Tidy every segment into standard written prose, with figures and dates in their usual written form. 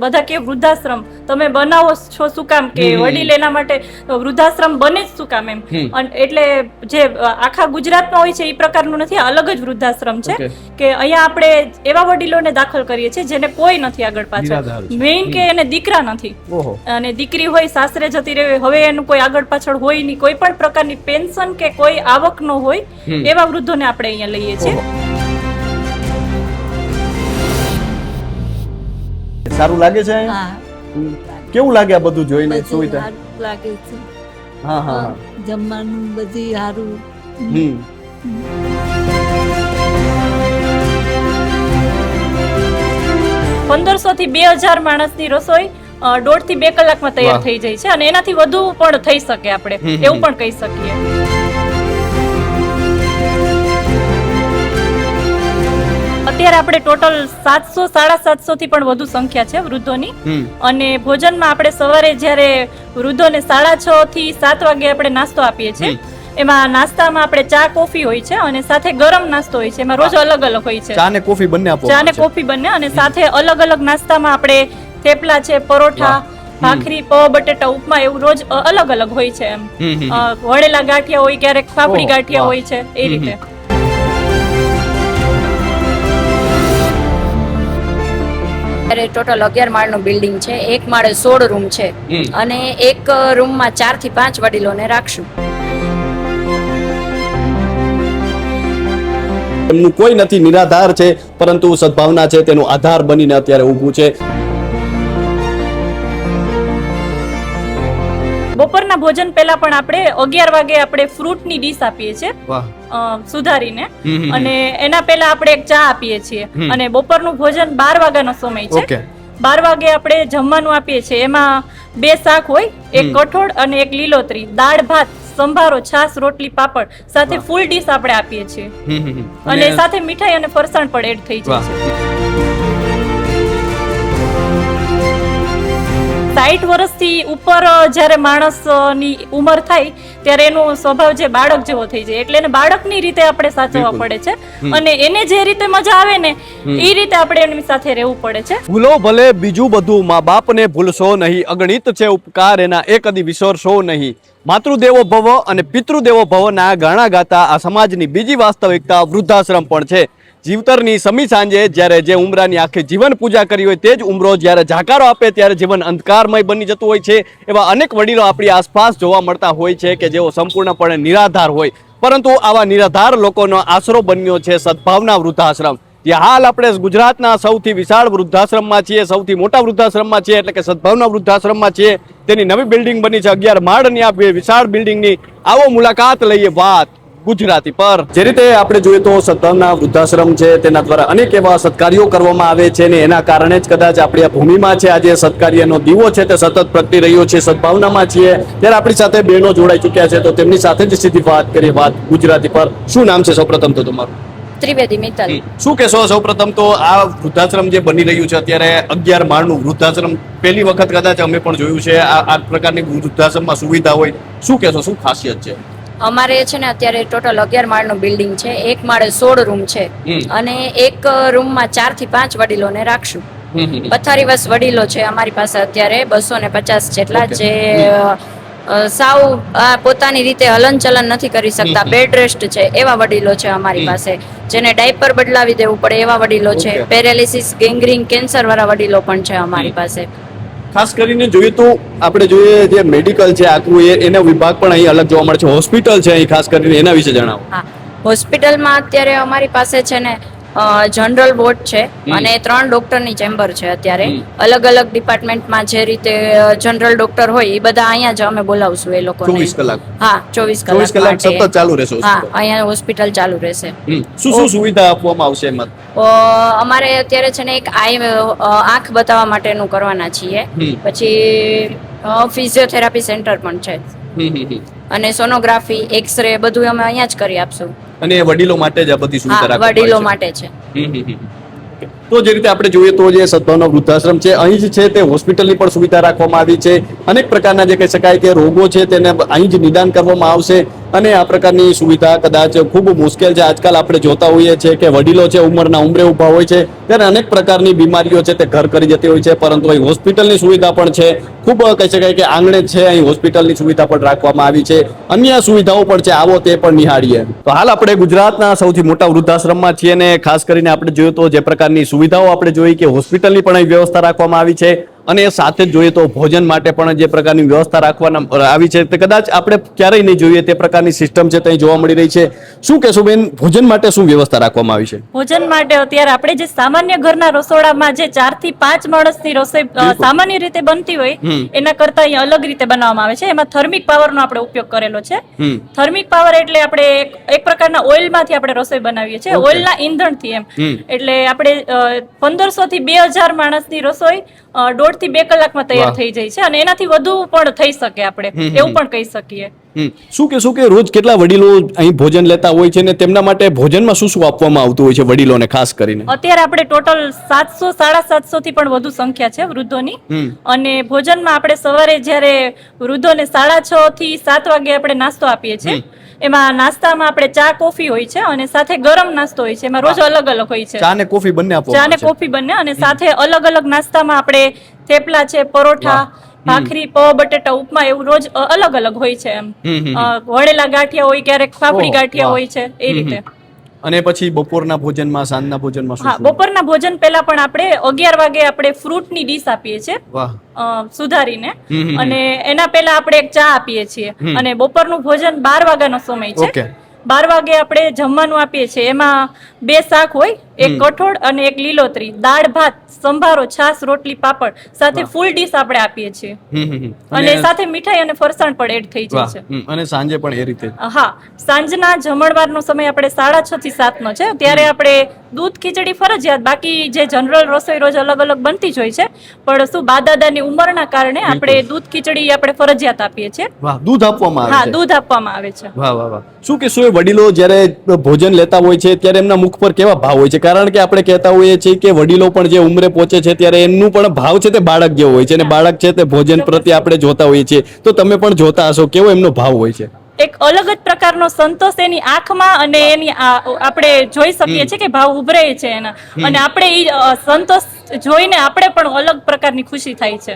બધા કે વૃદ્ધાશ્રમ તમે બનાવો છો શું કામ, કે વડીલ એના માટે વૃદ્ધાશ્રમ બને જ શું કામ એમ. એટલે જે આખા ગુજરાતમાં હોય છે એ પ્રકારનું નથી, અલગ જ વૃદ્ધાશ્રમ છે કે અહીંયા આપણે એવા વડીલોને દાખલ કરીએ છીએ જેને કોઈ નથી આગળ પાછળ, મેઇન કે એને દીકરા નથી અને દીકરી હોય સાસરે જતી રહે, હવે એનું કોઈ આગળ પાછળ હોય નહીં, કોઈ પણ પ્રકારની પેન્શન કે કોઈ આવક ન હોય, એવા વૃદ્ધોને આપણે અહીંયા લઈએ છીએ. સારું લાગે છે? કેવું લાગે આ બધું જોઈને? સુવિધા લાગે છે. હા હા, જમવાનું બધી સારું. 1500 થી 2000 માણસની રસોઈ 1.5 થી 2 કલાકમાં તૈયાર થઈ જાય છે અને એનાથી વધુ પણ થઈ શકે, આપણે એવું પણ કહી શકીએ. અત્યારે આપણે ટોટલ 700-750 થી પણ વધુ સંખ્યા છે વૃદ્ધોની. અને ભોજનમાં આપણે સવારે જ્યારે વૃદ્ધોને 6:30 થી 7 વાગે આપણે નાસ્તો આપીએ છીએ. એમાં નાસ્તામાં આપણે ચા કોફી હોય છે અને સાથે ગરમ નાસ્તો હોય છે, એમાં રોજ અલગ અલગ હોય છે. ચા ને કોફી બંને આપો? ચા ને કોફી બંને, અને સાથે અલગ અલગ નાસ્તામાં આપણે થેપલા છે, પરોઠા, ભાખરી, પૌવા બટેટા, ઉપમા, એવું રોજ અલગ અલગ હોય છે. એમ વળેલા ગાંઠિયા હોય, ક્યારેક ફાફડી ગાંઠિયા હોય છે, એ રીતે. ટોટલ 11 માળનું બિલ્ડિંગ છે. એક માળે 16 રૂમ છે અને એક રૂમમાં 4 થી 5 વડીલોને રાખશું. એમનું કોઈ નથી, નિરાધાર છે, પરંતુ સદભાવના છે તેનો આધાર બનીને અત્યારે ઊભું છે. બપોરના ભોજન પહેલા પણ આપણે 11 વાગે આપણે ફ્રૂટની ડીશ આપીએ છીએ સુધારીને, અને એના પહેલા આપણે એક ચા આપીએ છીએ. અને બપોરનું ભોજન 12 વાગ્યાનો સમય છે. 12 વાગે આપણે જમવાનું આપીએ છીએ. એમાં 2 શાક હોય, એક કઠોળ અને એક લીલોતરી, દાળ ભાત, સંભારો, છાશ, રોટલી, પાપડ, સાથે ફૂલ ડીશ આપણે આપીએ છીએ. અને સાથે મીઠાઈ અને ફરસાણ પણ એડ થઈ જાય છે. 60 વર્ષથી ઉપર જ્યારે માણસની ઉંમર થાય ત્યારે એનો સ્વભાવ જે બાળક જેવો થઈ જાય, એટલે એને બાળકની રીતે આપણે સાચવવા પડે છે અને એને જે રીતે મજા આવે ને એ રીતે આપણે એની સાથે રહેવું પડે છે. ભૂલો ભલે બીજું બધું, મા બાપને ભૂલશો નહીં, અગણિત છે ઉપકાર એના એ કદી વિસરશો નહીં. માતૃદેવો ભવ અને પિતૃદેવો ભવના ગાણા ગાતા આ સમાજની બીજી વાસ્તવિકતા વૃદ્ધાશ્રમ પણ છે. જીવતરની સમી સાંજે જ્યારે જે ઉમરાની આખી જીવન પૂજા કરી હોય તે જ ઉમરો જ્યારે જાકારો આપે ત્યારે જીવન અંધકારમય બની જતું હોય છે. એવા અનેક વડીલો આપણી આસપાસ જોવા મળતા હોય છે કે જેઓ સંપૂર્ણપણે નિરાધાર હોય, પરંતુ આવા નિરાધાર લોકોનો આશરો બન્યો છે સદભાવના વૃદ્ધાશ્રમ. ત્યાં હાલ આપણે ગુજરાતના સૌથી વિશાળ વૃદ્ધાશ્રમમાં છીએ, સૌથી મોટા વૃદ્ધાશ્રમમાં છીએ, એટલે કે સદભાવના વૃદ્ધાશ્રમમાં છીએ. તેની નવી બિલ્ડિંગ બની છે, 11 માળની આ વિશાળ બિલ્ડિંગની. આવો મુલાકાત લઈએ વાત ગુજરાતી પર. જે રીતે આપણે જોઈએ તો સદભાવના વૃદ્ધાશ્રમ છે, તેના દ્વારા અનેક એવા સત્કાર્યો કરવામાં આવે છે અને એના કારણે જ કદાચ આપણી આ ભૂમિમાં છે આજે સત્કાર્યનો દીવો છે તે સતત પ્રગટી રહ્યો છે. સદભાવનામાં છીએ ત્યારે આપણી સાથે બહેનો જોડાઈ ચૂક્યા છે, તો તેમની સાથે જ સીધી વાત કરીએ વાત ગુજરાતી પર. શું નામ છે સૌપ્રથમ તો તમારું? ત્રિવેદી મિત્તલ. શું કહેશો સૌપ્રથમ તો આ વૃદ્ધાશ્રમ જે બની રહ્યું છે અત્યારે 11 માળનું વૃદ્ધાશ્રમ, પહેલી વખત કદાચ અમે પણ જોયું છે આ પ્રકારની વૃદ્ધાશ્રમમાં સુવિધા હોય, શું કહેશો, શું ખાસિયત છે? અમારે છે ને અત્યારે ટોટલ 11 માળનું બિલ્ડિંગ છે. એક માળે 16 રૂમ છે અને એક રૂમમાં 4 થી 5 વડીલોને રાખશું. પથારીવશ વડીલો છે અમારી પાસે અત્યારે 250 જેટલા, જે સાવ પોતાની રીતે હલનચલન નથી કરી શકતા, બેડ રેસ્ટ છે, એવા વડીલો છે અમારી પાસે. જેને ડાયપર બદલાવી દેવું પડે એવા વડીલો છે. પેરેલિસિસ, ગેંગ્રીન, કેન્સર વાળા વડીલો પણ છે અમારી પાસે. ખાસ કરીને જોઈએ તો આપણે જોઈએ જે મેડિકલ છે આખું એનો વિભાગ પણ અહીં અલગ જોવા મળે છે, હોસ્પિટલ છે અહીં, ખાસ કરીને એના વિશે જણાવો. હા, હોસ્પિટલમાં અત્યારે અમારી પાસે છે ને જનરલ વોર્ડ છે અને 3 ડોક્ટરની ચેમ્બર છે. અત્યારે અલગ અલગ ડિપાર્ટમેન્ટમાં જે રીતે જનરલ ડોક્ટર હોય એ બધા અહીંયા જ અમે બોલાવશું એ લોકોને. 24 કલાક? હા, 24 કલાક સતત ચાલુ રહેશે? હા, અહીંયા હોસ્પિટલ ચાલુ રહેશે. શું શું સુવિધા આપવામાં આવશે એમાં? અમારે અત્યારે છે ને એક આંખ બતાવવા માટેનું કરવાના છીએ, પછી ફિઝિયોથેરાપી સેન્ટર પણ છે અને સોનોગ્રાફી, એક્સરે બધું અમે અહીંયા જ કરી આપશું. અને વડીલો માટે જ આ બધી સુવિધા વડીલો માટે છે. તો જે રીતે આપણે જોઈએ તો જે સદભાવના વૃદ્ધાશ્રમ છે અહીં જ છે તે હોસ્પિટલની પણ સુવિધા રાખવામાં આવી છે. અનેક પ્રકારના જે કહી શકાય કે રોગો છે તેને અહીં જ નિદાન કરવામાં આવશે. અને આ પ્રકારની સુવિધા કદાચ ખૂબ મુશ્કેલ છે. આજકાલ આપણે જોતા હોઈએ છીએ કે વડીલો છે ઉંમરના ઉંમરે ઊભા હોય છે ત્યારે અનેક પ્રકારની બીમારીઓ છે તે ઘર કરી જતી હોય છે, પરંતુ અહીં હોસ્પિટલની સુવિધા પણ છે. ખૂબ કહી શકાય કે આંગણે છે અહીં હોસ્પિટલની સુવિધા પણ રાખવામાં આવી છે, અન્ય સુવિધાઓ પણ છે, આવો તે પણ નિહાળીએ. તો હાલ આપણે ગુજરાતના સૌથી મોટા વૃદ્ધાશ્રમમાં છીએ અને ખાસ કરીને આપણે જોયું તો જે પ્રકારની સુવિધાઓ આપણે જોઈ કે હોસ્પિટલની પણ અહીં વ્યવસ્થા રાખવામાં આવી છે અને એ સાથે જ જોઈએ તો ભોજન માટે પણ જે પ્રકારની વ્યવસ્થા રાખવામાં આવી છે તે કદાચ આપણે ક્યારેય નહીં જોઈએ તે પ્રકારની સિસ્ટમ છે ત્યાં જોવા મળી રહી છે. શું કહેશો બેન, ભોજન માટે શું વ્યવસ્થા રાખવામાં આવી છે? ભોજન માટે અત્યારે આપણે જે સામાન્ય ઘરના રસોડામાં જે 4 થી 5 માણસની રસોઈ સામાન્ય રીતે બનતી હોય એના કરતા અહીં અલગ રીતે બનાવવામાં આવે છે. એમાં થર્મિક પાવરનો આપણે ઉપયોગ કરેલો છે. થર્મિક પાવર એટલે આપણે એક પ્રકારના ઓઇલમાંથી આપણે રસોઈ બનાવીએ છીએ, ઓઇલના ઈંધણથી એમ. એટલે આપણે 1500 થી 2000 માણસની રસોઈ 1.5 થી 2 કલાકમાં તૈયાર થઈ જાય છે અને એનાથી વધુ પણ થઈ શકે, આપણે એવું પણ કહી શકીએ. શું કહેશો કે રોજ કેટલા વડીલો અહીં ભોજન લેતા હોય છે ને તેમના માટે ભોજનમાં શું શું આપવામાં આવતું હોય છે વડીલોને ખાસ કરીને? અત્યારે આપણે ટોટલ 700 750 થી પણ વધુ સંખ્યા છે વૃદ્ધોની. અને ભોજનમાં આપણે સવારે જ્યારે વૃદ્ધોને 6:30 થી 7 વાગે આપણે નાસ્તો આપીએ છીએ. એમાં નાસ્તામાં આપણે ચા કોફી હોય છે અને સાથે ગરમ નાસ્તો હોય છે. એમાં રોજ અલગ અલગ હોય છે, ચા ને કોફી બંને આપવામાં ચા ને કોફી બંને. અને સાથે અલગ અલગ નાસ્તામાં આપણે થેપલા છે, પરોઠા, ભાખરી, પૌવા, બટેટા, ઉપમા એવું રોજ અલગ અલગ હોય છે. એમ વળેલા ગાંઠિયા હોય, ક્યારેક ફાફડી ગાંઠિયા હોય છે, એ રીતે. અને પછી બપોરના ભોજનમાં, સાંજના ભોજનમાં શું? બપોરના ભોજન પહેલા પણ આપણે 11 વાગે આપણે ફ્રૂટની ડીશ આપીએ છીએ સુધારીને, અને એના પહેલા આપણે એક ચા આપીએ છીએ. અને બપોરનું ભોજન 12 વાગ્યાનો સમય છે. 12 વાગે આપણે જમવાનું આપીએ છીએ. એમાં 2 શાક હોય, એક કઠોળ અને એક લીલોતરી, દાળ ભાત, સંભારો, છાશ, રોટલી, પાપડ સાથે ફૂલ ડીશ આપણે આપીએ છીએ. અને સાથે મીઠાઈ અને ફરસાણ પણ એડ થઈ જાય છે. અને સાંજે પણ એ રીતે? હા, સાંજના જમણવારનો સમય આપણે 6:30 થી 7 નો છે. ત્યારે આપણે દૂધ ખીચડી ફરજિયાત, બાકી જે જનરલ રસોઈ રોજ અલગ અલગ બનતી જ હોય છે, પણ શું બા દાદાની ઉંમરના કારણે આપણે દૂધ ખીચડી આપણે ફરજિયાત આપીએ છીએ. દૂધ આપવામાં આવે છે? હા, દૂધ આપવામાં આવે છે. વાહ વાહ વાહ. શું કહેશો, એ વડીલો જ્યારે ભોજન લેતા હોય છે ત્યારે એમના મુખ પર કેવા ભાવ હોય છે? કારણ કે આપણે કહેતા હોઈએ છીએ કે વડીલો પણ જે ઉંમરે પહોંચે છે ત્યારે એમનું પણ ભાવ છે તે બાળક જેવો હોય છે, અને બાળક છે તે ભોજન પ્રત્યે આપણે જોતા હોઈએ છીએ, તો તમે પણ જોતા હશો, કેવો એમનો ભાવ હોય છે? એક અલગ જ પ્રકારનો સંતોષ એની આંખમાં અને એની આપણે જોઈ શકીએ છીએ કે ભાવ ઉભરે છે એના, અને આપણે એ સંતોષ જોઈને આપણે પણ અલગ પ્રકારની ખુશી થાય છે.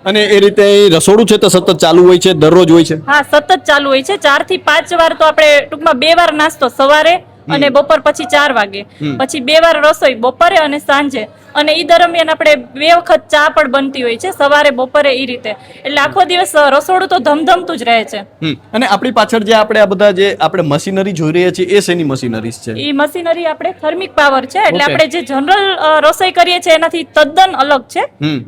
અને એ રીતે રસોડું છે તો સતત ચાલુ હોય છે, દરરોજ હોય છે? હા, સતત ચાલુ હોય છે. 4 થી 5 વાર તો આપણે ટૂંકમાં 2 વાર નાસ્તો સવારે અને બપોર પછી 4 વાગે, પછી 2 વાર રસોઈ બપોરે અને સાંજે. અને એ દરમિયાન આપણે 2 વખત ચા પણ બનતી હોય છે, સવારે બપોરે, એ રીતે. એટલે આખો દિવસ રસોડું તો ધમધમતું જ રહે છે. અને આપણી પાછળ જે આપણે આ બધા જે આપણે મશીનરી જોઈ રહ્યા છીએ એ શેની મશીનરી છે? એ મશીનરી આપણે થર્મિક પાવર છે. એટલે આપણે જે જનરલ રસોઈ કરીએ છીએ એનાથી તદ્દન અલગ છે.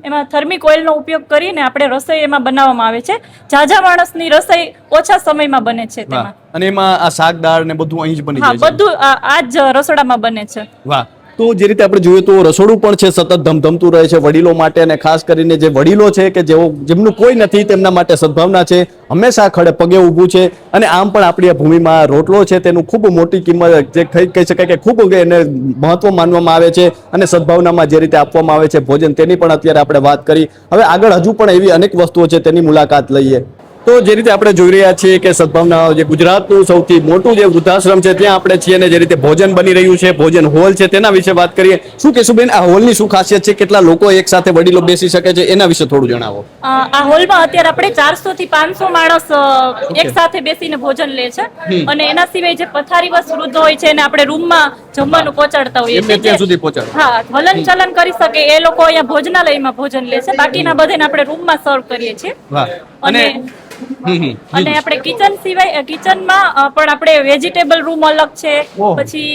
એમાં થર્મિક ઓઇલનો ઉપયોગ કરીને આપણે રસોઈ એમાં બનાવવામાં આવે છે. ઝાઝા માણસની રસોઈ ઓછા સમયમાં બને છે તેમાં. અને એમાં આ શાક દાળ ને બધું અહીં જ બની જાય છે? હા, બધું આ જ રસોડામાં બને છે. વાહ. તો જે રીતે આપણે જોઈએ તો રસોડું પણ છે સતત ધમધમતું રહે છે વડીલો માટે, અને ખાસ કરીને જે વડીલો છે કે જેમનું કોઈ નથી તેમના માટે સદભાવના છે, હંમેશા ખડે પગે ઊભું છે. અને આમ પણ આપણી આ ભૂમિમાં રોટલો છે તેનું ખૂબ મોટી કિંમત જે કહી શકાય કે ખૂબ એને મહત્વ માનવામાં આવે છે, અને સદભાવનામાં જે રીતે આપવામાં આવે છે ભોજન તેની પણ અત્યારે આપણે વાત કરી. હવે આગળ હજુ પણ એવી અનેક વસ્તુઓ છે તેની મુલાકાત લઈએ. તો જે રીતે આપણે જોઈ રહ્યા છીએ કે સદભાવના જે ગુજરાતનું સૌથી મોટું જે વૃદ્ધાશ્રમ છે ત્યાં આપણે છીએ, અને જે રીતે ભોજન બની રહ્યું છે, ભોજન હોલ છે, તેના વિશે વાત કરીએ. શું કહેશું બેન, આ હોલની શું ખાસિયત છે? કેટલા લોકો એક સાથે વડીલો બેસી શકે છે એના વિશે થોડું જણાવો. આ હોલમાં અત્યારે આપણે 400 થી 500 માણસ એક સાથે બેસીને ભોજન લે છે. અને એના સિવાય જે પથારીવશ વૃદ્ધ હોય છે એને આપણે રૂમમાં જમવાનું પહોંચાડતા હોઈએ છીએ. ત્યાં સુધી પહોંચાડો? હા, હલન ચલન કરી શકે એ લોકો અહીંયા ભોજનાલયમાં ભોજન લે છે, બાકીના બધાને આપણે રૂમમાં સર્વ કરીએ છીએ. અને આપણે કિચન સિવાય કિચનમાં પણ આપણે વેજીટેબલ રૂમ અલગ છે, પછી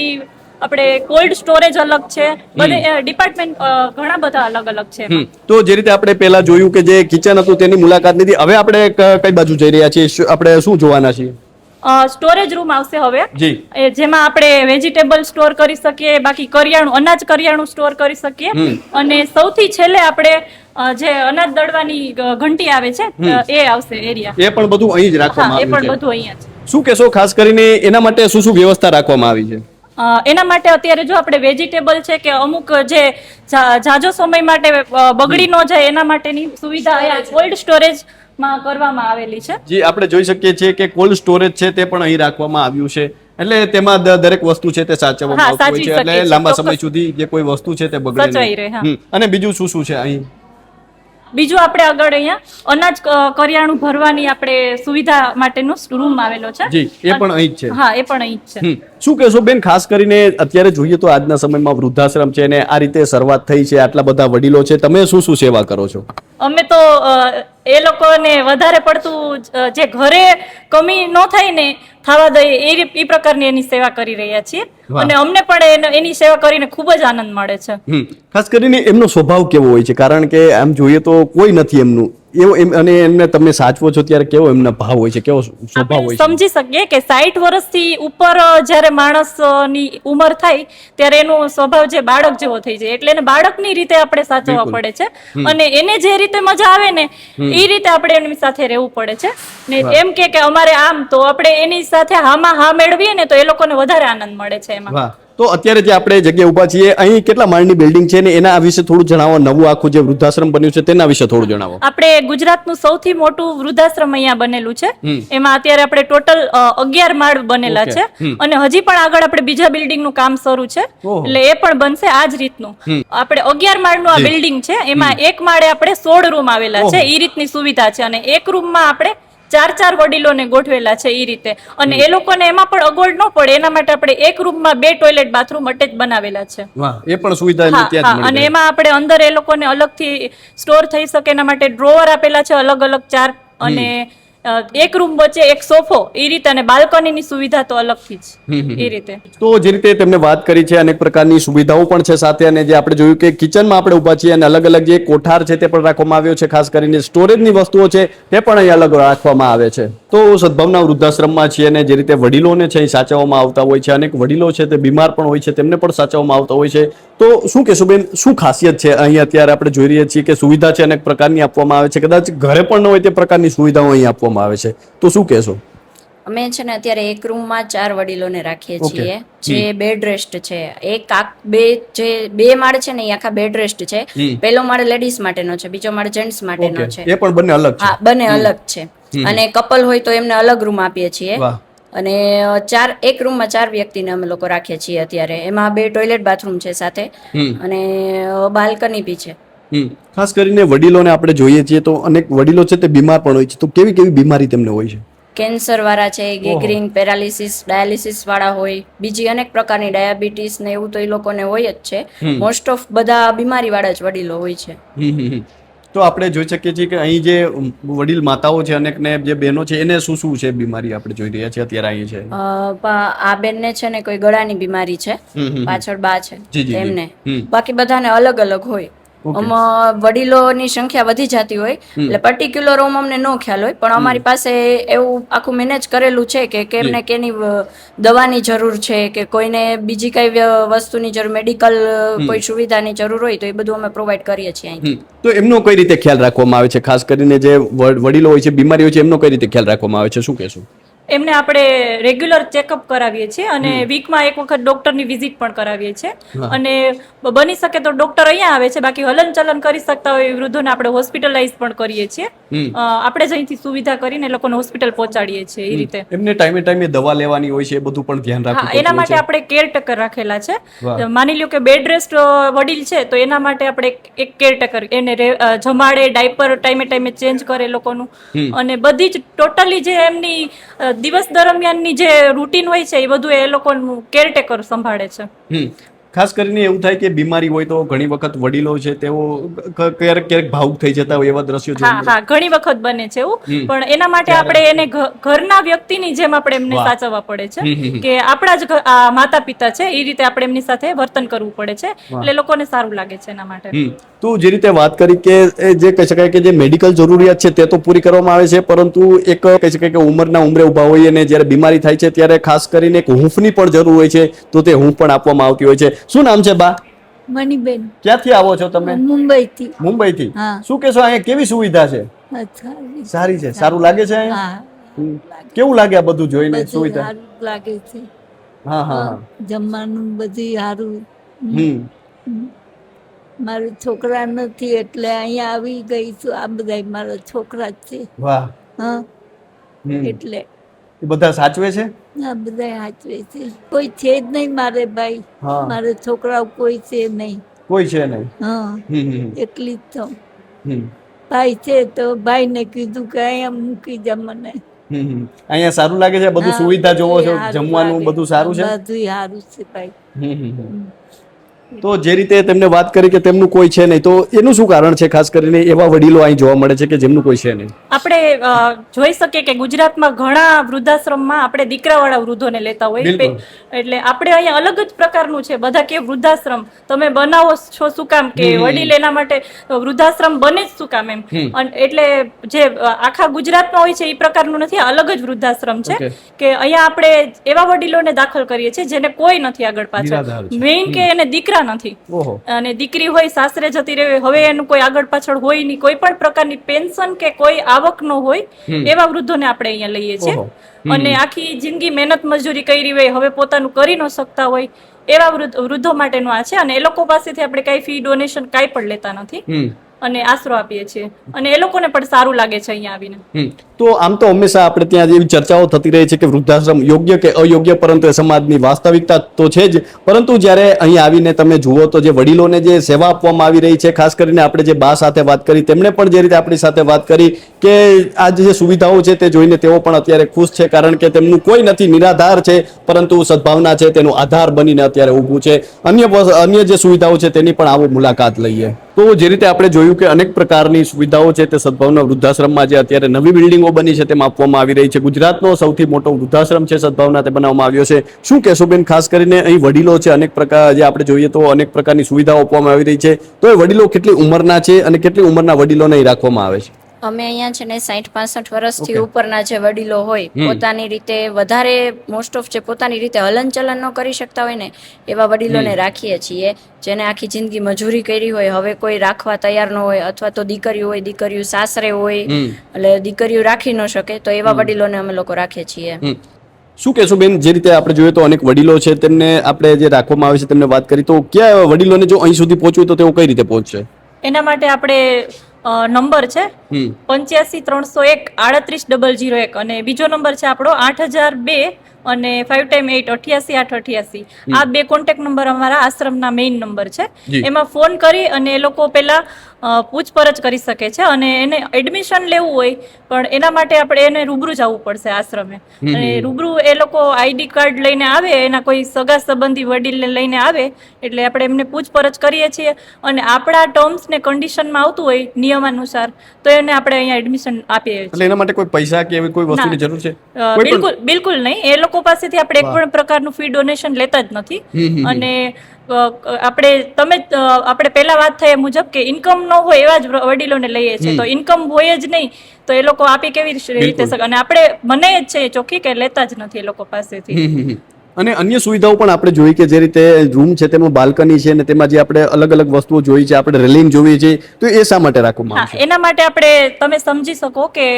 આપણે કોલ્ડ સ્ટોરેજ અલગ છે, બધે ડિપાર્ટમેન્ટ ઘણા બધા અલગ અલગ છે. તો જે રીતે આપણે પહેલા જોયું કે જે કિચન હતું તેની મુલાકાત લીધી, હવે આપણે કઈ બાજુ જઈ રહ્યા છીએ? આપણે શું જોવાના છીએ? સ્ટોરેજ રૂમ આવશે હવે, જેમાં આપણે વેજીટેબલ સ્ટોર કરી શકીએ, બાકી કરિયાણું, અનાજ કરિયાણું સ્ટોર કરી શકીએ. અને સૌથી છેલ્લે આપણે જે અનાજ દળવાની ઘંટી આવે છે એ આવશે એરિયા. એ પણ બધું અહીં જ રાખવામાં આવ્યું છે? એ પણ બધું અહીંયા છે. શું કહેશો, ખાસ કરીને એના માટે શું શું વ્યવસ્થા રાખવામાં આવી છે? એના માટે અત્યારે જો આપણે વેજીટેબલ છે કે અમુક જે જાજો સમય માટે બગડી ન જાય એના માટેની સુવિધા અહીંયા કોલ્ડ સ્ટોરેજમાં કરવામાં આવેલી છે. જી આપણે જોઈ શકીએ છીએ કે કોલ્ડ સ્ટોરેજ છે તે પણ અહીં રાખવામાં આવ્યું છે, એટલે તેમાં દરેક વસ્તુ છે તે સાચવવામાં આવતી હોય છે, એટલે લાંબા સમય સુધી જે કોઈ વસ્તુ છે તે બગડે સચવાઈ રહે. નહીં. અને બીજું શું શું છે અહીં? બીજું આપણે આગળ અહીંયા અનાજ કરિયાણું ભરવાની આપણે સુવિધા માટેનો રૂમ આવેલો છે. જી એ પણ અહીં જ છે. હા, એ પણ અહીં જ છે. શું કહેશો બેન, ખાસ કરીને અત્યારે જોઈએ તો આજના સમયમાં વૃદ્ધાશ્રમ છે ને આ રીતે શરૂઆત થઈ છે, આટલા બધા વડીલો છે, તમે શું શું સેવા કરો છો? અમે તો એ લોકોને વધારે પડતું જે ઘરે કમી ન થાય ને થવા દઈએ એ પ્રકારની એની સેવા કરી રહ્યા છીએ, અને અમને પણ એની સેવા કરીને ખૂબ જ આનંદ મળે છે. ખાસ કરીને એમનો સ્વભાવ કેવો હોય છે? કારણ કે આમ જોઈએ તો કોઈ નથી એમનું એવું, અને એમને તમે સાચવો છો ત્યારે કેવો એમના ભાવ હોય છે, કેવો સ્વભાવ હોય છે? સમજી શકીએ કે 60 વર્ષથી ઉપર જ્યારે માણસની ઉંમર થાય ત્યારે એનો સ્વભાવ જે બાળક જેવો થઈ જાય, એટલે એને બાળકની રીતે આપણે સાચવવા પડે છે, અને એને જે રીતે મજા આવે ને એ રીતે આપણે એની સાથે રહેવું પડે છે. ને એમ કે અમારે આમ, તો આપણે એની સાથે હામાં હા મેળવીએ ને તો એ લોકોને વધારે આનંદ મળે છે એમાં. તો અત્યારે જે આપણે જગ્યાએ ઊભા છીએ અહીં કેટલા માળની બિલ્ડિંગ છે ને એના વિશે થોડું જણાવો, નવું આખું જે વૃદ્ધાશ્રમ બન્યું છે તેના વિશે થોડું જણાવો. આપણે ગુજરાતનું સૌથી મોટું વૃદ્ધાશ્રમ અહીંયા બનેલું છે, એમાં અત્યારે આપણે ટોટલ 11 માળ બનેલા છે, અને હજી પણ આગળ આપણે બીજા બિલ્ડિંગ નું કામ શરૂ છે, એટલે એ પણ બનશે આ જ રીતનું. આપણે 11 માળનું આ બિલ્ડિંગ છે, એમાં એક માળે આપણે 16 રૂમ આવેલા છે, એ રીતની સુવિધા છે, અને એક રૂમમાં આપણે 4 વડીલોને ગોઠવેલા છે એ રીતે, અને એ લોકોને એમાં પણ અગવડ ન પડે એના માટે આપણે એક રૂમમાં 2 ટોયલેટ બાથરૂમ અટેચ બનાવેલા છે. એ પણ સુવિધા ત્યાં જ મળી. અને એમાં આપણે અંદર એ લોકોને અલગથી સ્ટોર થઈ શકે એના માટે ડ્રોવર આપેલા છે અલગ અલગ 4, અને એક રૂમ વચ્ચે એક સોફો એ રીતે, અને બાલ્કનીની સુવિધા તો અલગથી જ એ રીતે. તો જે રીતે તેમને વાત કરી છે અનેક પ્રકારની સુવિધાઓ પણ છે સાથે, અને જે આપણે જોયું કે કિચનમાં આપણે ઊભા છીએ અને અલગ અલગ જે કોઠાર છે તે પણ રાખવામાં આવ્યો છે, ખાસ કરીને સ્ટોરેજની વસ્તુઓ છે તે પણ અહીં અલગ રાખવામાં આવે છે. તો સદભાવના વૃદ્ધાશ્રમમાં છીએ અને જે રીતે વડીલોને છે અહીં સાચવવામાં આવતા હોય છે, અનેક વડીલો છે તે બીમાર પણ હોય છે, તેમને પણ સાચવવામાં આવતા હોય છે. તો શું કહેશો બેન, શું ખાસિયત છે અહીં? અત્યારે આપણે જોઈ રહ્યા છીએ કે સુવિધા છે અનેક પ્રકારની આપવામાં આવે છે, કદાચ ઘરે પણ ન હોય તે પ્રકારની સુવિધાઓ અહીં આપવામાં આવે છે, તો શું કહેશો? અમે છે ને અત્યારે એક રૂમમાં 4 વડીલોને રાખીએ છીએ, જે બેડ રેસ્ટ છે. બે માળ છે ને એ આખા બેડ રેસ્ટ છે. પહેલો માળ લેડીઝ માટેનો છે, બીજો માળ જેન્ટ્સ માટેનો છે. એ પણ બંને અલગ છે? હા, બંને અલગ છે, અને કપલ હોય તો એમને અલગ રૂમ આપીએ છીએ. અને એક રૂમમાં 4 વ્યક્તિને અમે લોકો રાખીએ છીએ અત્યારે. એમાં 2 ટોયલેટ બાથરૂમ છે સાથે, અને બાલ્કની બી છે. ખાસ કરીને વડીલોને આપણે જોઈએ છીએ તો અનેક વડીલો છે તે બીમાર પણ હોય છે, તો કેવી કેવી બીમારી તેમને હોય છે? કેન્સર વાળા છે, ગેંગ્રીન, પેરાલિસિસ, ડાયાલિસિસ વાળા હોય, બીજી અનેક પ્રકારની ડાયાબિટીસ ને એવું તો એ લોકોને હોય જ છે. મોસ્ટ ઓફ બધા બીમારી વાળા જ વડીલો હોય છે. તો આપણે જોઈ શકીએ છીએ કે અહીં જે વડીલ માતાઓ છે અનેક ને જે બહેનો છે એને શું શું છે બીમારી આપણે જોઈ રહ્યા છીએ અત્યારે અહીં છે? આ બેનને છે ને કોઈ ગળાની બીમારી છે, પાછળ બા છે એમને, બાકી બધાને અલગ અલગ હોય. વડીલોની સંખ્યા વધી જતી હોય એટલે પર્ટિક્યુલર અમને નો ખ્યાલ હોય, પણ અમારી પાસે એવું આખું મેનેજ કરેલું છે કે કેમને કેની દવાની જરૂર છે, કે કોઈને બીજી કઈ વસ્તુની જરૂર, મેડિકલ કોઈ સુવિધાની જરૂર હોય તો એ બધું અમે પ્રોવાઈડ કરીએ છીએ અહીં. તો એમનો કઈ રીતે ખ્યાલ રાખવામાં આવે છે? ખાસ કરીને જે વડીલો હોય છે, બીમારી હોય છે, એમનો કઈ રીતે ખ્યાલ રાખવામાં આવે છે, શું કહેશું? એમને આપણે રેગ્યુલર ચેકઅપ કરાવીએ છીએ, અને વીકમાં એક વખત ડોક્ટરની વિઝિટ પણ કરાવીએ છીએ, અને બની શકે તો ડોક્ટર અહીંયા આવે છે, બાકી હલન ચલન કરી શકતા હોય વૃદ્ધોને આપણે હોસ્પિટલાઇઝ પણ કરીએ છીએ. આપણે જ અહીંથી સુવિધા કરીને લોકોને હોસ્પિટલ પહોંચાડીએ છીએ એ રીતે. એમને ટાઈમે ટાઈમે દવા લેવાની હોય છે, એ બધું પણ ધ્યાન રાખવું પડે છે. એના માટે આપણે કેરટેકર રાખેલા છે. માની લ્યો કે બેડ રેસ્ટ વડીલ છે તો એના માટે આપણે એક કેરટેકર, એને જમાડે, ડાયપર ટાઈમે ટાઈમે ચેન્જ કરે લોકોનું, અને બધી જ ટોટલી જે એમની દિવસ દરમિયાનની જે રૂટીન હોય છે એ બધું એ લોકોનું કેરટેકર સંભાળે છે. ખાસ કરીને એવું થાય કે બીમારી હોય તો ઘણી વખત વડીલો છે તેઓ ક્યારેક ક્યારેક ભાવુક થઈ જતા હોય, એવા દ્રશ્યો જોવા મળે. હા, ઘણી વખત બને છે એવું, પણ એના માટે આપણે એને ઘરના વ્યક્તિની જેમ આપણે એમને સાચવવા પડે છે, કે આપણા જ માતા પિતા છે એ રીતે આપણે એમની સાથે વર્તન કરવું પડે છે, એટલે લોકોને સારું લાગે છે એના માટે. તો જે રીતે વાત કરી કે જે કહી શકાય કે જે મેડિકલ જરૂરિયાત છે તે તો પૂરી કરવામાં આવે છે, પરંતુ એક કહી શકાય કે ઉંમરના ઉંમરે ઉભા હોય અને જ્યારે બીમારી થાય છે ત્યારે ખાસ કરીને એક હૂંફની પણ જરૂર હોય છે, તો તે હૂંફ પણ આપવામાં આવતી હોય છે. શું નામ છે બા? મનીબેન. ક્યાંથી આવો છો તમે? મુંબઈથી. મુંબઈથી. શું કહેશો, અહીંયા કેવી સુવિધા છે? સારી છે. સારું લાગે છે અહીંયા? કેવું લાગે આ બધું જોઈને સુવિધા? લાગે છે. હા હા હા. જમવાનું બધી સારું. હમ મારા છોકરા નથી એટલે અહીંયા આવી ગઈ છું. આ બધા મારા છોકરા જ છે. વાહ. હા હમ એટલે એ બધા સાચવે છે. આ બધા સાચવે છે. કોઈ છે જ નહીં મારે ભાઈ. હા. મારે છોકરાઓ કોઈ છે નહીં. કોઈ છે નહીં. હા હમ એકલી જ છું. હમ ભાઈ છે તો ભાઈને કીધું કે અહીંયા મૂકી જા મને. અહીંયા સારું લાગે છે બધું હા, સુવિધા જોવો છો બધુંય સારું જમવાનું લાગે. બધું સારું છે. બધુંય સારું છે ભાઈ. તો જે રીતે તેમને વાત કરી કે તેમનું કોઈ છે નહીં તો એનું શું કારણ છે ખાસ કરીને એવા વડીલો અહીં જોવા મળે છે કે જેમનું કોઈ છે નહીં. આપણે જોઈ શકીએ કે ગુજરાતમાં ઘણા વૃદ્ધાશ્રમમાં આપણે દીકરાવાળા વૃદ્ધોને લેતા હોય બિલકુલ. એટલે આપણે અહીંયા અલગ જ પ્રકારનું છે. બધા કે વૃદ્ધાશ્રમ તમે બનાવો છો શું કામ કે વડીલ એના માટે વૃદ્ધાશ્રમ બને જ શું કામ એમ. એટલે જે આખા ગુજરાતમાં હોય છે એ પ્રકારનું નથી, અલગ જ વૃદ્ધાશ્રમ છે કે અહીંયા આપણે એવા વડીલોને દાખલ કરીએ છીએ જેને કોઈ નથી આગળ પાછળ. મેઇન કે એને દીકરા નથી અને દીકરી હોય સાસરે જતી રહે, હવે એનું કોઈ આગળ પાછળ હોય નહીં, કોઈ પણ પ્રકારની પેન્શન કે કોઈ આવક ન હોય એવા વૃદ્ધોને આપણે અહીંયા લઈએ છીએ. અને આખી જિંદગી મહેનત મજૂરી કરી હોય, હવે પોતાનું કરી ન શકતા હોય એવા વૃદ્ધો માટેનું આ છે. અને એ લોકો પાસેથી આપણે કઈ ફી ડોનેશન કાંઈ પણ લેતા નથી અને આશરો આપીએ છીએ અને એ લોકોને પણ સારું લાગે છે અહીંયા આવીને. તો આમ તો હંમેશા આપણે ત્યાં એવી ચર્ચાઓ થતી રહી છે કે વૃદ્ધાશ્રમ યોગ્ય કે અયોગ્ય, પરંતુ એ સમાજની વાસ્તવિકતા તો છે જ. પરંતુ જ્યારે અહીં આવીને તમે જુઓ તો જે વડીલોને જે સેવા આપવામાં આવી રહી છે, ખાસ કરીને આપણે જે બા સાથે વાત કરી તેમણે પણ જે રીતે આપણી સાથે વાત કરી કે આ જે સુવિધાઓ છે તે જોઈને તેઓ પણ અત્યારે ખુશ છે, કારણ કે તેમનું કોઈ નથી, નિરાધાર છે, પરંતુ સદભાવના છે તેનો આધાર બનીને અત્યારે ઊભું છે. અન્ય જે સુવિધાઓ છે તેની પણ આવો મુલાકાત લઈએ. તો જે રીતે આપણે જોયું કે અનેક પ્રકારની સુવિધાઓ છે તે સદભાવના વૃદ્ધાશ્રમમાં જે અત્યારે નવી બિલ્ડિંગો બની છે તેમાં આપવામાં આવી રહી છે. ગુજરાતનો સૌથી મોટો વૃદ્ધાશ્રમ છે સદભાવના તે બનાવવામાં આવ્યો છે. શું કહેશો બેન, ખાસ કરીને અહીં વડીલો છે, અનેક પ્રકાર જે આપણે જોઈએ તો અનેક પ્રકારની સુવિધાઓ આપવામાં આવી રહી છે, તો એ વડીલો કેટલી ઉંમરના છે અને કેટલી ઉંમરના વડીલોને અહીં રાખવામાં આવે છે? અમે અહીંયા છે ને 60-65 વર્ષથી ઉપરના જે વડીલો હોય પોતાની રીતે વધારે મોસ્ટ ઓફ જે પોતાની રીતે હલનચલન ન કરી શકતા હોય ને એવા વડીલોને રાખીએ છીએ, જેને આખી જિંદગી મજૂરી કરી હોય, હવે કોઈ રાખવા તૈયાર ન હોય, અથવા તો દીકરીઓ હોય, દીકરીઓ સાસરે હોય એટલે દીકરીઓ રાખી ન શકે, તો એવા વડીલોને અમે લોકો રાખીએ છીએ. શું કહેશો બેન, જે રીતે આપણે જોઈએ તો અનેક વડીલો છે તેમને આપણે જે રાખવામાં આવે છે તેમને વાત કરી, તો ક્યાં વડીલોને જો અહીં સુધી પહોંચવું તો તેઓ કઈ રીતે પહોંચશે? એના માટે આપણે નંબર છે 85-301-38001 અને બીજો નંબર છે આપણો 8002 અને 5×8 88 આ બે કોન્ટેક્ટ નંબર અમારા આશ્રમના મેઇન નંબર છે. એમાં ફોન કરી અને એ લોકો પેલા પૂછપરછ કરી શકે છે અને એને એડમિશન લેવું હોય પણ એના માટે આપણે એને રૂબરૂ જવું પડશે આશ્રમે. અને રૂબરૂ એ લોકો આઈડી કાર્ડ લઈને આવે, એના કોઈ સગા સંબંધી વડીલને લઈને આવે એટલે આપણે એમને પૂછપરછ કરીએ છીએ અને આપણા ટર્મ્સ ને કન્ડિશનમાં આવતું હોય નિયમાનુસાર તો એને આપણે અહીંયા એડમિશન આપીએ છીએ. એટલે એના માટે કોઈ પૈસા કે એવી કોઈ વસ્તુની જરૂર છે? બિલકુલ નહીં. એ લોકો પાસેથી આપણે એક પણ પ્રકારનું ફી ડોનેશન લેતા જ નથી. અને આપણે પહેલા વાત થઈ મુજબ કે ઇન્કમ ન હોય એવા જ વડીલોને લઈએ છીએ, તો ઇન્કમ હોય જ નહીં તો એ લોકો આપી કેવી રીતે શકે? અને આપણે મને જ છે ચોખ્ખી કે લેતા જ નથી એ લોકો પાસેથી. અને અન્ય સુવિધાઓ પણ આપણે જોઈ કે જે રીતે રૂમ છે તેમાં બાલ્કની છે અને તેમાં જે આપણે અલગ અલગ વસ્તુઓ જોઈ છે, આપણે રેલિંગ જોઈ છે, તો એ શા માટે રાખવામાં આવે છે? એના માટે આપણે તમે સમજી શકો કે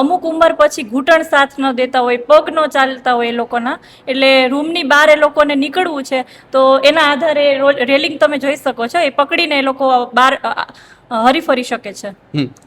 અમુક ઉંમર પછી ઘૂંટણ સાથ ન દેતા હોય, પગ ન ચાલતા હોય એ લોકોના, એટલે રૂમની બહાર એ લોકોને નીકળવું છે તો એના આધારે રેલિંગ તમે જોઈ શકો છો, એ પકડીને એ લોકો બહાર હરીફરી શકે છે.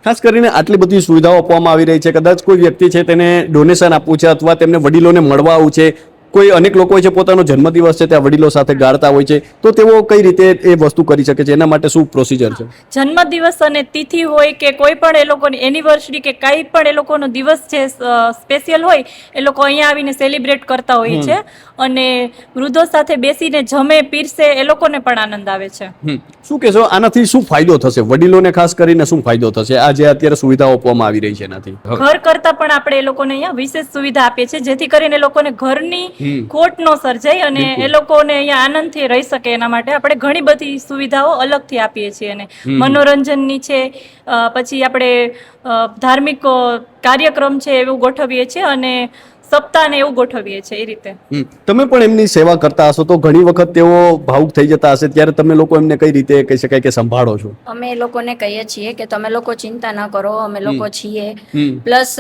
ખાસ કરીને આટલી બધી સુવિધાઓ આપવામાં આવી રહી છે, કદાચ કોઈ વ્યક્તિ છે તેને ડોનેશન આપવું છે અથવા તેમને વડીલોને મળવા આવવું છે, કોઈ અનેક લોકો હોય છે પોતાનો જન્મદિવસ છે ત્યાં વડીલો સાથે ગાળતા હોય છે, તો તેઓ કઈ રીતે એ વસ્તુ કરી શકે છે? એના માટે શું પ્રોસિજર છે? જન્મદિવસ અને તિથિ હોય કે કોઈ પણ એ લોકોની એનિવર્સરી કે કાંઈ પણ એ લોકોનો દિવસ છે સ્પેશિયલ હોય, એ લોકો અહીંયા આવીને સેલિબ્રેટ કરતા હોય છે અને વૃદ્ધો સાથે બેસીને જમે, પીરસે, એ લોકોને પણ આનંદ આવે છે. શું કહેશો, આનાથી શું ફાયદો થશે વડીલોને? ખાસ કરીને શું ફાયદો થશે આ જે અત્યારે સુવિધાઓ આપવામાં આવી રહી છે એનાથી? ઘર કરતા પણ આપણે એ લોકોને અહીંયા વિશેષ સુવિધા આપીએ છીએ, જેથી કરીને એ લોકોને ઘરની ખોટ ન સર્જાય અને એ લોકોને અહીંયા આનંદથી રહી શકે. એના માટે આપણે ઘણી બધી સુવિધાઓ અલગથી આપીએ છીએ. અને મનોરંજનની છે, પછી આપણે ધાર્મિક કાર્યક્રમ છે એવું ગોઠવીએ છીએ અને સપ્તાહ ને એવું ગોઠવીએ છીએ એ રીતે. તમે પણ એમની સેવા કરતા હશો તો ઘણી વખત તેઓ ભાવુક થઈ જતા હશે, ત્યારે તમે લોકો એમને કઈ રીતે કહી શકાય કે સંભાળો છો? અમે એ લોકોને કહીએ છીએ કે તમે લોકો ચિંતા ન કરો, અમે લોકો છીએ. પ્લસ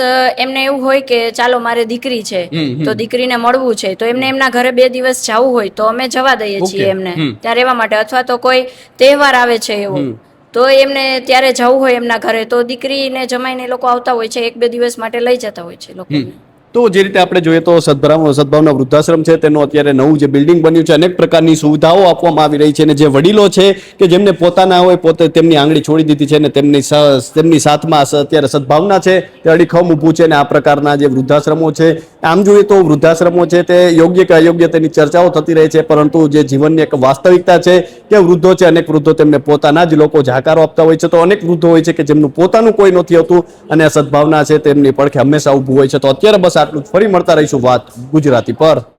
એમને એવું હોય કે ચાલો મારે દીકરી છે તો દીકરીને મળવું છે, તો એમને એમના ઘરે 2 દિવસ જવું હોય તો અમે જવા દઈએ છીએ એમને ત્યાં રહેવા માટે. અથવા તો કોઈ તહેવાર આવે છે એવો તો એમને ત્યારે જવું હોય એમના ઘરે તો દીકરીને જમાઈને એ લોકો આવતા હોય છે, 1-2 દિવસ માટે લઈ જતા હોય છે લોકોને. તો જે રીતે આપણે જોઈએ તો સદભાવના વૃદ્ધાશ્રમ છે તેનું અત્યારે નવું જે બિલ્ડિંગ બન્યું છે, અનેક પ્રકારની સુવિધાઓ આપવામાં આવી રહી છે, અને જે વડીલો છે કે જેમને પોતાના હોય પોતે તેમની આંગળી છોડી દીધી છે અને તેમની સાથમાં અત્યારે સદભાવના છે તે અડીખમ ઊભું છે. અને આ પ્રકારના જે વૃદ્ધાશ્રમો છે, આમ જોઈએ તો વૃદ્ધાશ્રમો છે તે યોગ્ય કે અયોગ્ય તેની ચર્ચાઓ થતી રહે છે, પરંતુ જે જીવનની એક વાસ્તવિકતા છે કે વૃદ્ધો છે, અનેક વૃદ્ધો તેમને પોતાના જ લોકો જાકારો આપતા હોય છે, તો અનેક વૃદ્ધો હોય છે કે જેમનું પોતાનું કોઈ નથી હોતું અને સદભાવના છે તેમની પડખે હંમેશા ઊભું હોય છે. તો અત્યારે બસ આટલું જ. ફરી મળતા રહીશું વાત ગુજરાતી પર.